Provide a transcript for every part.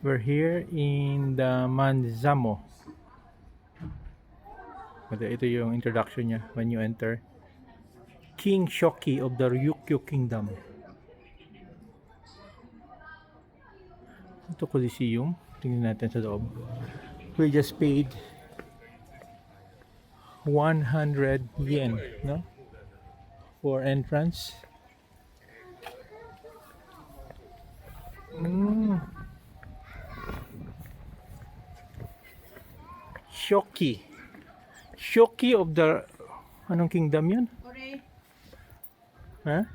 We're here in the Manzamo. Ito yung introduction niya when you enter. King Shoki of the Ryukyu Kingdom. Ito Coliseum. Tingnan natin sa loob. We just paid 100 yen, no? For entrance. Shoki. Shoki of the... Anong kingdom yun? Huh?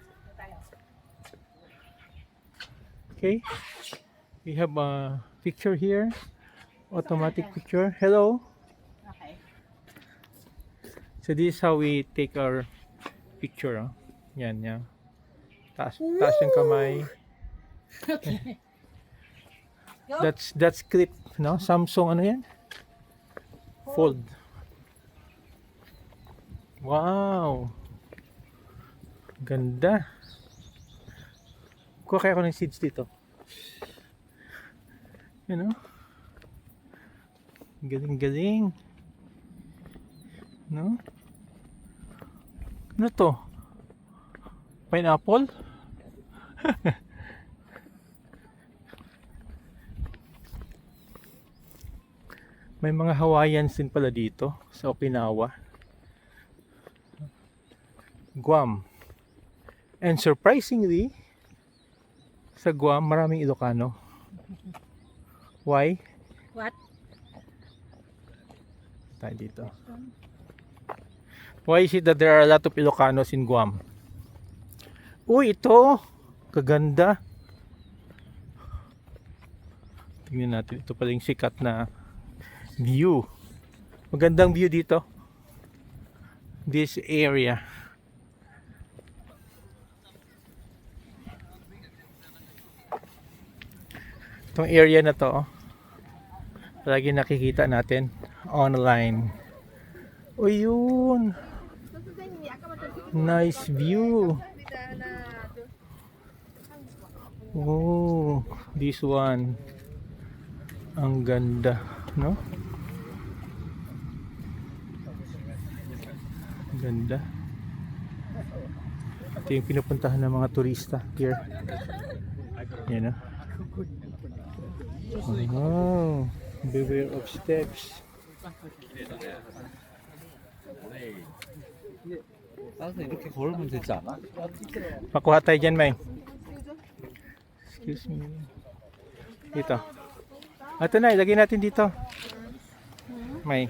Okay. We have a picture here. Automatic picture. Hello. Okay. So this is how we take our picture. Oh. Yan, yan. Taas yung kamay. Okay. That's clip, no? Samsung ano yan? Fold. Wow. Ganda. Kuha kaya ako ng seeds dito. You know? Galing-galing. No? Ano to? Pineapple? May mga Hawaiians din pala dito sa Okinawa. Guam. And surprisingly, sa Guam maraming Ilocano. Why? What? Tayo dito. Why is it that there are a lot of Ilocanos in Guam? Uy, ito! Kaganda! Tingnan natin. Ito pala yung sikat na view. Magandang view dito. This area. Itong area na to, palagi nakikita natin online. O yun! Nice view! Oh, this one. Ang ganda, no? Ganda. Ito yung pinupuntahan ng mga turista here. Yan, no? Oh, beware of steps. 이렇게 걸으면 되지 않아? Pakuha tayo dyan, May. Excuse me. Dito. Ito na, ilagay natin dito. May.